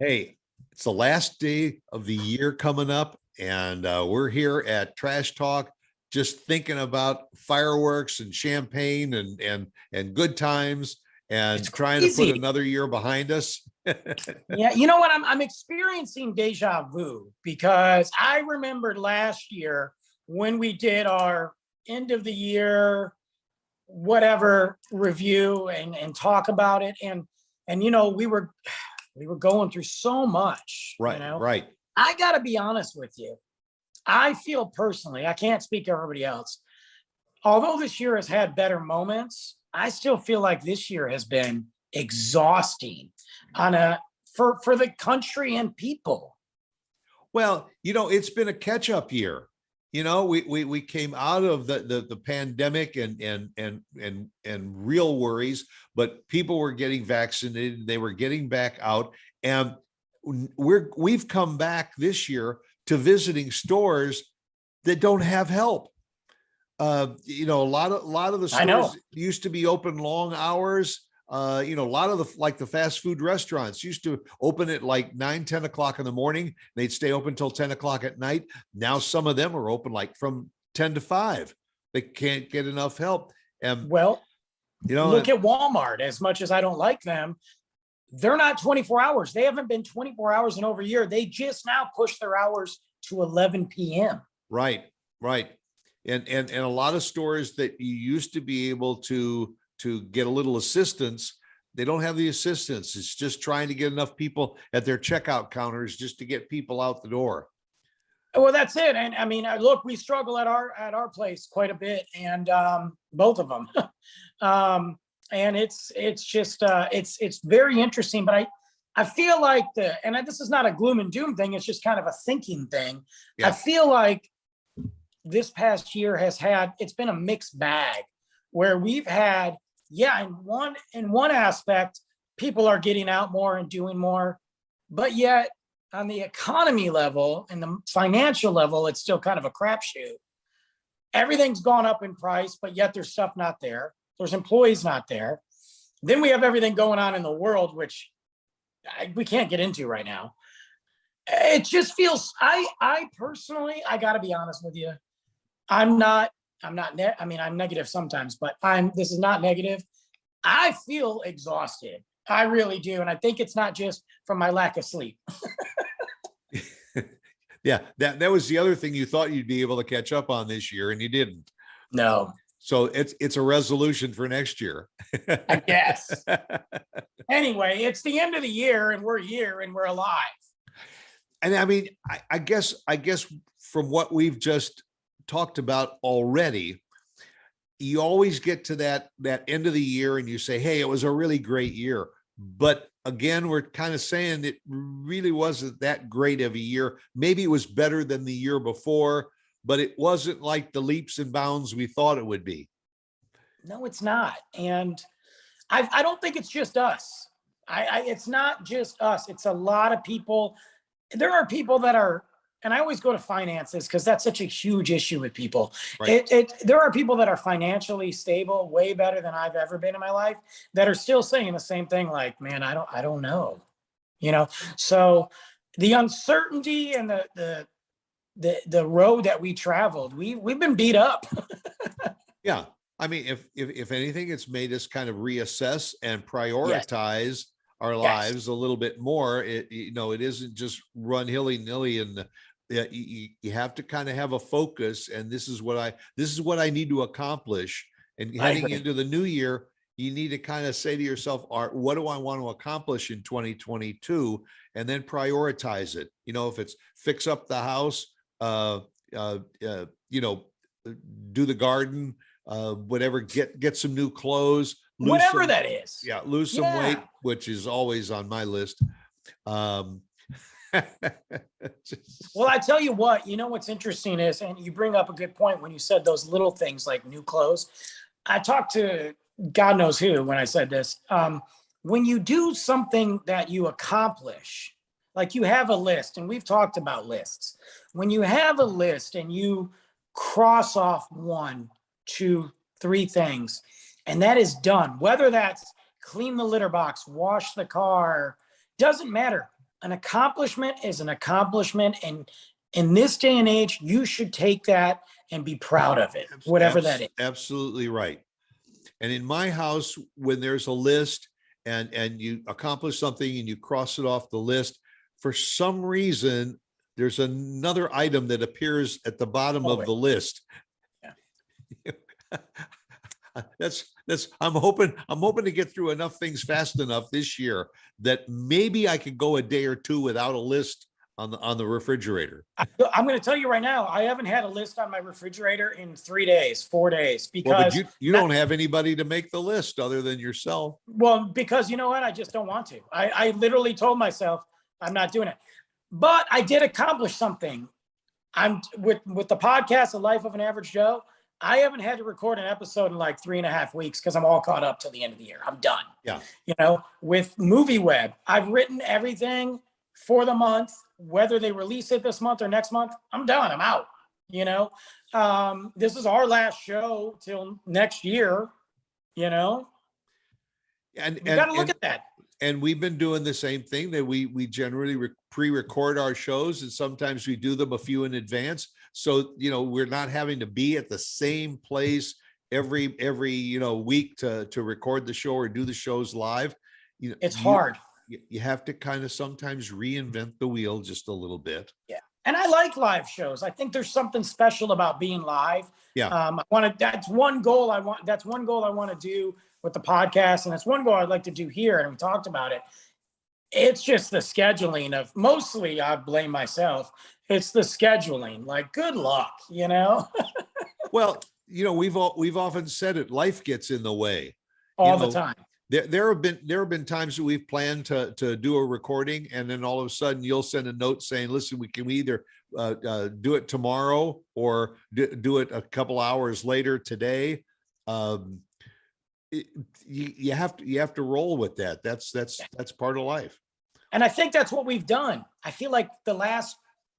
Hey, it's the last day of the year coming up, and we're here at Trash Talk, just thinking about fireworks and champagne and good times, It's and trying to put crazy. another year behind us. Yeah, you know what? I'm experiencing deja vu because I remembered last year when we did our end of the year whatever review and talk about it and we were going through so much, Right, right. I got to be honest with you. I feel personally, I can't speak to everybody else. Although this year has had better moments, I still feel like this year has been exhausting on a for the country and people. Well, it's been a catch-up year. We came out of the pandemic and real worries, but people were getting vaccinated, they were getting back out, and we've come back this year to visiting stores that don't have help. A lot of the I know. stores used to be open long hours. A lot of the fast food restaurants used to open at like 9, 10 o'clock in the morning. They'd stay open till 10 o'clock at night. Now some of them are open like from 10 to 5. They can't get enough help. And Well, look and at Walmart. As much as I don't like them, they're not 24 hours. They haven't been 24 hours in over a year. They just now pushed their hours to 11 p.m. right, right. And a lot of stores that you used to be able to get a little assistance, they don't have the assistance. It's just trying to get enough people at their checkout counters just to get people out the door. Well, that's it. And I mean, look, we struggle at our place quite a bit, and both of them. And it's just it's very interesting. But I feel like this is not a gloom and doom thing. It's just kind of a thinking thing. Yeah. I feel like this past year it's been a mixed bag where we've had, yeah, in one aspect, people are getting out more and doing more, but yet on the economy level and the financial level, it's still kind of a crapshoot. Everything's gone up in price, but yet there's stuff not there. There's employees not there. Then we have everything going on in the world, which we can't get into right now. It just feels, I personally, I got to be honest with you. I'm negative sometimes, but this is not negative. I feel exhausted. I really do. And I think it's not just from my lack of sleep. Yeah, that was the other thing you thought you'd be able to catch up on this year, and you didn't. No. So it's a resolution for next year. I guess. Anyway, it's the end of the year and we're here and we're alive. And I mean, I guess from what we've just talked about already, you always get to that end of the year and you say, hey, it was a really great year. But again, we're kind of saying it really wasn't that great of a year. Maybe it was better than the year before, but it wasn't like the leaps and bounds we thought it would be. No, it's not. And I don't think it's just us. It's not just us. It's a lot of people. There are people that are, and I always go to finances because that's such a huge issue with people. Right. There are people that are financially stable, way better than I've ever been in my life, that are still saying the same thing. Like, man, I don't know. So the uncertainty and the road that we traveled, we've been beat up. Yeah. I mean, if anything, it's made us kind of reassess and prioritize our lives a little bit more. It isn't just run hilly-nilly, and you have to kind of have a focus. And this is what I need to accomplish. And heading into the new year, you need to kind of say to yourself, what do I want to accomplish in 2022? And then prioritize it. If it's fix up the house, do the garden, whatever, get some new clothes, whatever that is. Yeah, lose some weight, which is always on my list. Well, I tell you what, what's interesting is, and you bring up a good point when you said those little things like new clothes. I talked to God knows who when I said this. When you do something that you accomplish, like you have a list, and we've talked about lists. When you have a list and you cross off 1, 2, 3 things, and that is done, whether that's clean the litter box, wash the car, doesn't matter. an accomplishment is an accomplishment. And in this day and age, you should take that and be proud of it, whatever that is. Absolutely right. And in my house, when there's a list and you accomplish something and you cross it off the list, for some reason, there's another item that appears at the bottom of the list. Yeah. I'm hoping to get through enough things fast enough this year that maybe I could go a day or two without a list on the refrigerator. I'm going to tell you right now, I haven't had a list on my refrigerator in 3 days, 4 days, because well, but you don't have anybody to make the list other than yourself. Well, because you know what? I just don't want to. I literally told myself I'm not doing it. But I did accomplish something. I'm with the podcast, The Life of an Average Joe. I haven't had to record an episode in like 3.5 weeks because I'm all caught up till the end of the year. I'm done. Yeah. You know, with Movie Web, I've written everything for the month, whether they release it this month or next month. I'm done. I'm out. You know, this is our last show till next year. You know, and you got to look at that. And we've been doing the same thing, that we generally pre-record our shows, and sometimes we do them a few in advance. So, you know, we're not having to be at the same place every week to record the show or do the shows live. You know, it's hard. You have to kind of sometimes reinvent the wheel just a little bit. Yeah. And I like live shows. I think there's something special about being live. Yeah. That's one goal I want to do with the podcast. And it's one goal I'd like to do here. And we talked about it. It's just the scheduling of, mostly I blame myself. It's the scheduling, like, good luck, you know? Well, you know, we've often said it, life gets in the way all the time. There have been times that we've planned to do a recording, and then all of a sudden you'll send a note saying, listen, we can either do it tomorrow or do it a couple hours later today. You have to roll with that. That's part of life. And I think that's what we've done. I feel like the last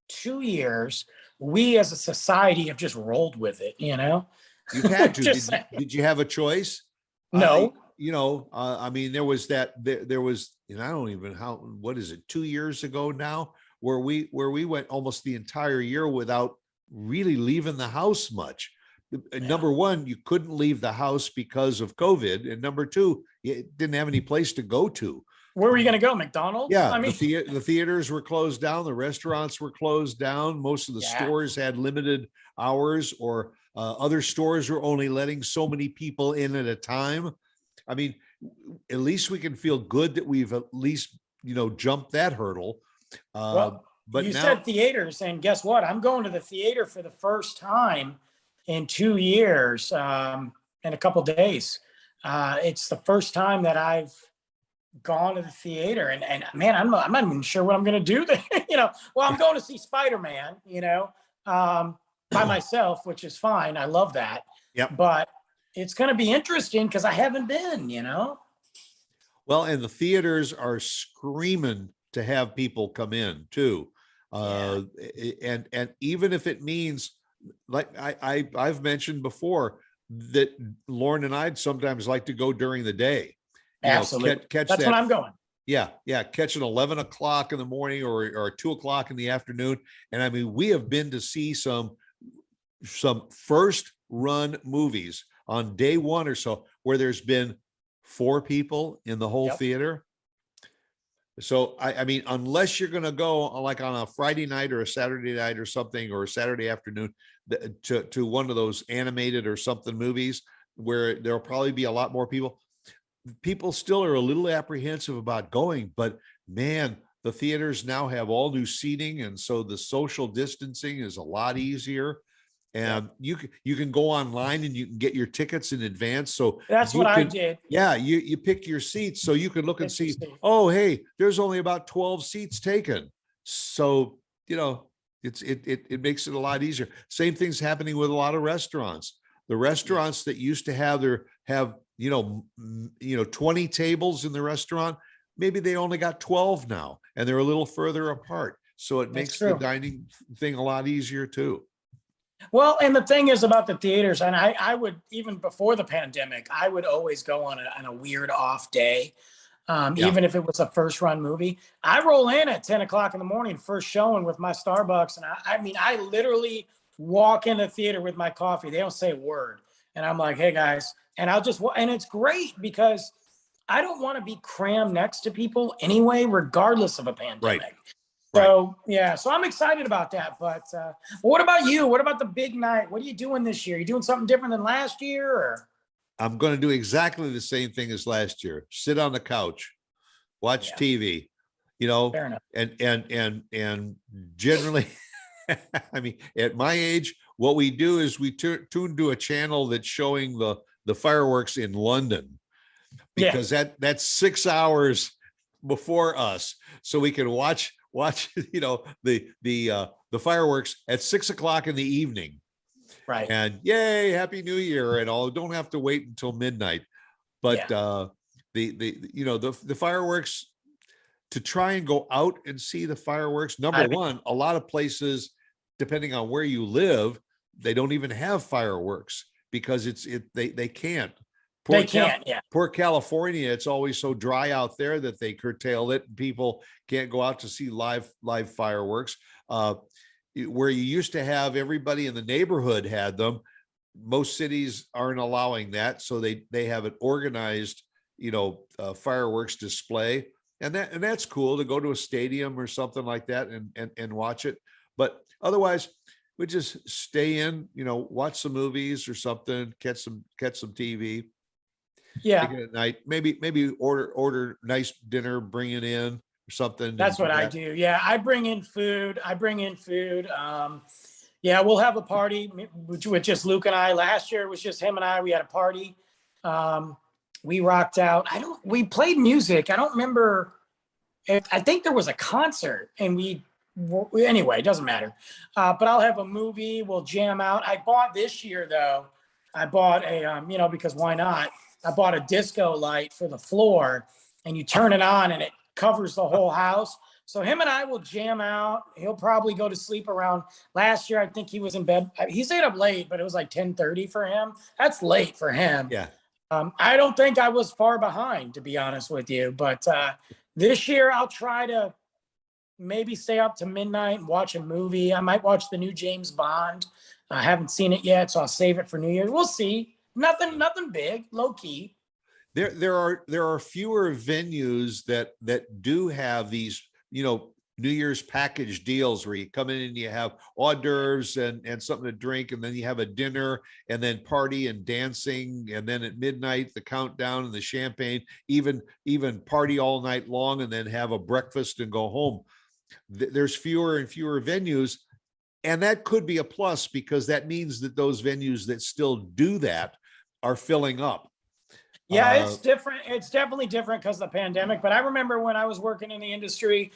2 years, we as a society have just rolled with it, you know? You've had to. Did you have a choice? No. I mean, there was, I don't even what is it, 2 years ago now, where we went almost the entire year without really leaving the house much. Yeah. Number one, you couldn't leave the house because of COVID. And number two, you didn't have any place to go to. Where were you going to go? McDonald's? Yeah. I mean, the theaters were closed down. The restaurants were closed down. Most of the stores had limited hours, or other stores were only letting so many people in at a time. I mean, at least we can feel good that we've at least, jumped that hurdle. But you said theaters, and guess what? I'm going to the theater for the first time in 2 years, in a couple of days. It's the first time that I've gone to the theater, and man, I'm not even sure what I'm going to do there. Well, I'm going to see Spider-Man, by myself, which is fine. I love that. Yeah. But it's going to be interesting because I haven't been, Well, and the theaters are screaming to have people come in too. And even if it means, like I've mentioned before, that Lauren and I'd sometimes like to go during the day. Absolutely. Catch That's that, when I'm going. Yeah. Catch it 11 o'clock in the morning or 2 o'clock in the afternoon. And I mean, we have been to see some first run movies on day one or so where there's been 4 people in the whole theater. So, I mean, unless you're going to go like on a Friday night or a Saturday night or something, or a Saturday afternoon to one of those animated or something movies where there'll probably be a lot more people still are a little apprehensive about going. But man, the theaters now have all new seating. And so the social distancing is a lot easier. And you can go online and you can get your tickets in advance. So that's what I did. Yeah, you pick your seats so you can look and see, oh, hey, there's only about 12 seats taken. So, it makes it a lot easier. Same thing's happening with a lot of restaurants. The restaurants that used to have 20 tables in the restaurant, maybe they only got 12 now, and they're a little further apart. So it makes the dining thing a lot easier too. Well, and the thing is about the theaters, and I would, even before the pandemic, I would always go on a weird off day. Yeah. Even if it was a first run movie. I roll in at 10 o'clock in the morning, first showing with my Starbucks. And I mean, I literally walk in the theater with my coffee. They don't say a word. And I'm like, hey guys, and and it's great because I don't want to be crammed next to people anyway, regardless of a pandemic. Right. So yeah, so I'm excited about that. But what about you? What about the big night? What are you doing this year? You doing something different than last year? Or I'm going to do exactly the same thing as last year. Sit on the couch, watch TV, fair enough. and generally, I mean, at my age, what we do is we tune to a channel that's showing the fireworks in London, because that's 6 hours before us, so we can watch the fireworks at 6 o'clock in the evening. Right. And yay, happy new year and all. Don't have to wait until midnight. But the fireworks, to try and go out and see the fireworks, number one, a lot of places, depending on where you live, they don't even have fireworks because they can't. Poor California, it's always so dry out there that they curtail it. People can't go out to see live fireworks. Where you used to have everybody in the neighborhood had them, most cities aren't allowing that, so they have an organized fireworks display, and that's cool to go to a stadium or something like that and watch it. But otherwise, we just stay in, watch some movies or something, catch some TV. Yeah. At night, maybe order nice dinner, bring it in or something. That's what I do. Yeah, I bring in food. Yeah, we'll have a party with just Luke and I. Last year it was just him and I. We had a party. We rocked out. We played music. I don't remember. I think there was a concert, and anyway, it doesn't matter. But I'll have a movie. We'll jam out. I bought this year though. I bought a because why not? I bought a disco light for the floor, and you turn it on and it covers the whole house. So him and I will jam out. He'll probably go to sleep around. Last year, I think he was in bed. He stayed up late, but it was like 10:30 for him. That's late for him. Yeah. I don't think I was far behind, to be honest with you. But this year, I'll try to maybe stay up to midnight and watch a movie. I might watch the new James Bond. I haven't seen it yet, so I'll save it for New Year's. We'll see. Nothing big, low key. There are fewer venues that do have these, New Year's package deals where you come in and you have hors d'oeuvres and something to drink, and then you have a dinner and then party and dancing, and then at midnight the countdown and the champagne, even party all night long, and then have a breakfast and go home. There's fewer and fewer venues, and that could be a plus, because that means that those venues that still do that are filling up. Yeah, it's different. It's definitely different because of the pandemic. But I remember when I was working in the industry,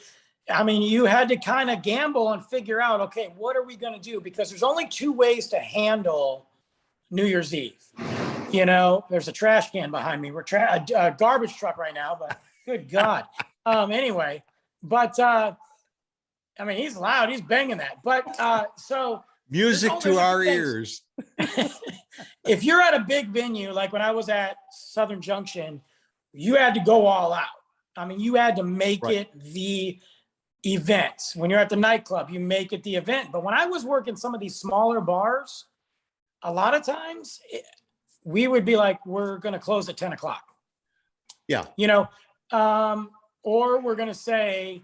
I mean, you had to kind of gamble and figure out, okay, what are we going to do? Because there's only two ways to handle New Year's Eve. There's a trash can behind me. We're a garbage truck right now, but good God. Anyway, but I mean, he's loud. He's banging that. But so music to our ears. If you're at a big venue, like when I was at Southern Junction, you had to go all out. I mean, you had to make it the event. When you're at the nightclub, you make it the event. But when I was working some of these smaller bars, a lot of times we would be like, we're going to close at 10 o'clock. Yeah. Or we're going to say,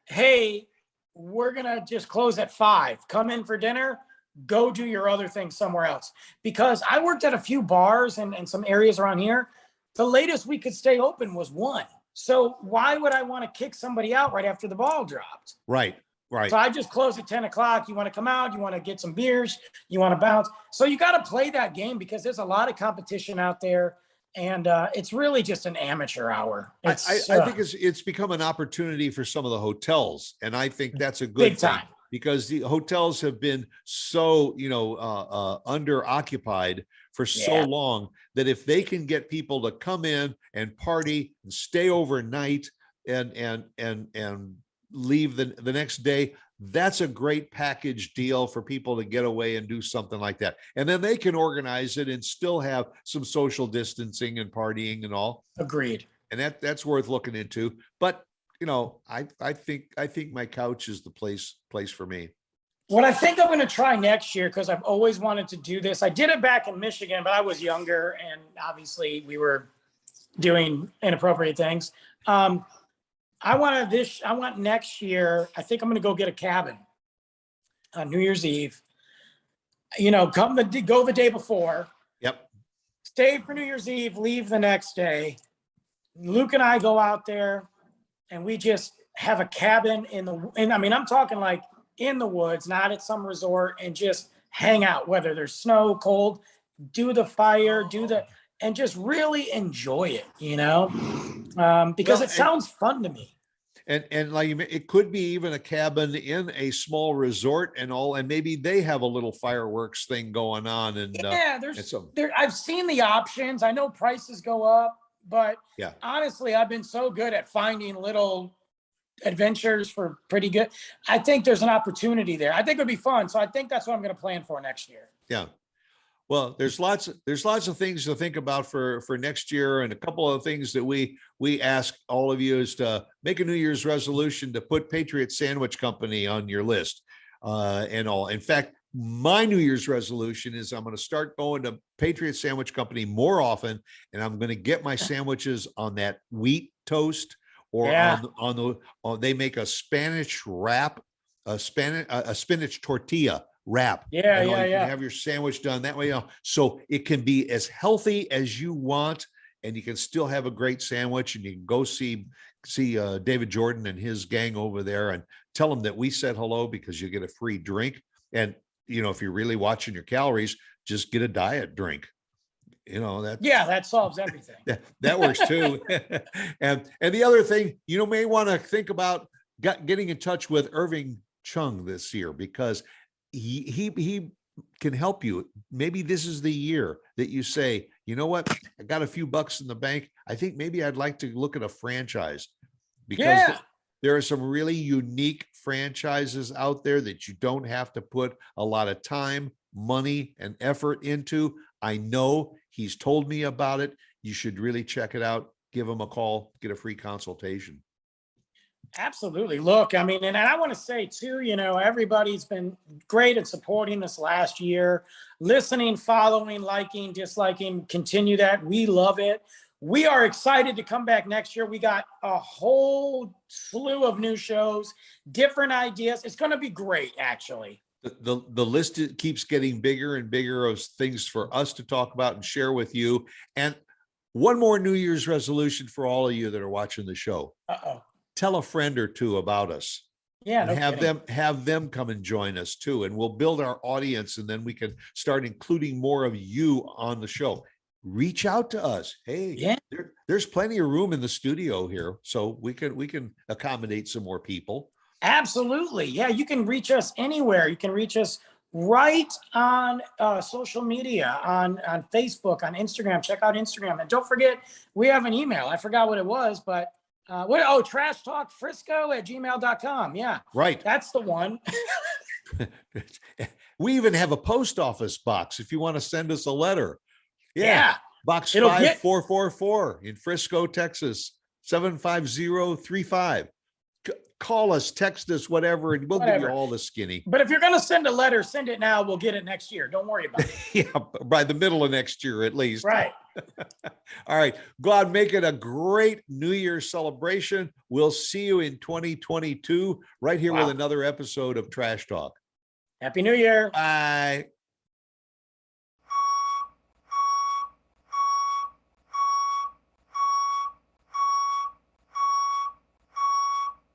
hey, we're going to just close at 5. Come in for dinner. Go do your other thing somewhere else. Because I worked at a few bars and some areas around here. The latest we could stay open was 1. So why would I want to kick somebody out right after the ball dropped? Right. So I just close at 10 o'clock. You want to come out, you want to get some beers, you want to bounce. So you got to play that game, because there's a lot of competition out there. And it's really just an amateur hour. I think it's become an opportunity for some of the hotels. And I think that's a good thing. Time. Because the hotels have been so, under occupied for so long, that if they can get people to come in and party and stay overnight and leave the next day, that's a great package deal for people to get away and do something like that. And then they can organize it and still have some social distancing and partying and all. Agreed. and that's worth looking into. But I think my couch is the place for me. What I think I'm going to try next year, because I've always wanted to do this. I did it back in Michigan, but I was younger, and obviously we were doing inappropriate things. I want next year. I think I'm going to go get a cabin on New Year's Eve. Go the day before. Yep. Stay for New Year's Eve, leave the next day. Luke and I go out there, and we just have a cabin I'm talking like in the woods, not at some resort, and just hang out, whether there's snow, cold, do the fire, and just really enjoy it, because it sounds fun to me. And like it could be even a cabin in a small resort and maybe they have a little fireworks thing going on. And I've seen the options. I know prices go up, but honestly, I've been so good at finding little adventures for pretty good. I think there's an opportunity there. I think it would be fun. So I think that's what I'm going to plan for next year. Yeah. Well, there's lots of things to think about for next year. And a couple of things that we ask all of you is to make a New Year's resolution to put Patriot Sandwich Company on your list and all. In fact, my New Year's resolution is I'm going to start going to Patriot Sandwich Company more often, and I'm going to get my sandwiches on that wheat toast or they make a Spanish wrap, a spinach tortilla wrap. You can have your sandwich done that way. So it can be as healthy as you want, and you can still have a great sandwich, and you can go see David Jordan and his gang over there and tell them that we said hello, because you get a free drink. And, if you're really watching your calories, just get a diet drink. That solves everything. That works too. and the other thing, may want to think about getting in touch with Irving Chung this year, because he can help you. Maybe this is the year that you say, you know what, I got a few bucks in the bank. I think maybe I'd like to look at a franchise, because there are some really unique franchises out there that you don't have to put a lot of time, money, and effort into. I know he's told me about it. You should really check it out. Give him a call, get a free consultation. Absolutely. Look, and I want to say too, everybody's been great at supporting this last year, listening, following, liking, disliking, continue that. We love it. We are excited to come back next year. We got a whole slew of new shows, different ideas. It's going to be great, actually. The list keeps getting bigger and bigger of things for us to talk about and share with you. And one more New Year's resolution for all of you that are watching the show. Tell a friend or two about us. Yeah. And have them come and join us too. And we'll build our audience, and then we can start including more of you on the show. Reach out to us. Hey, there's plenty of room in the studio here, so we can accommodate some more people. Absolutely. Yeah, you can reach us anywhere. You can reach us right on social media, on Facebook, on Instagram. Check out Instagram. And don't forget, we have an email. I forgot what it was, but trashtalkfrisco@gmail.com. Yeah. Right. That's the one. We even have a post office box if you want to send us a letter. Yeah. Box 5444 in Frisco, Texas, 75035. Call us, text us, whatever, and we'll give you all the skinny. But if you're going to send a letter, send it now. We'll get it next year. Don't worry about it. By the middle of next year, at least. Right. All right. Go out and make it a great New Year's celebration. We'll see you in 2022 right here with another episode of Trash Talk. Happy New Year. Bye.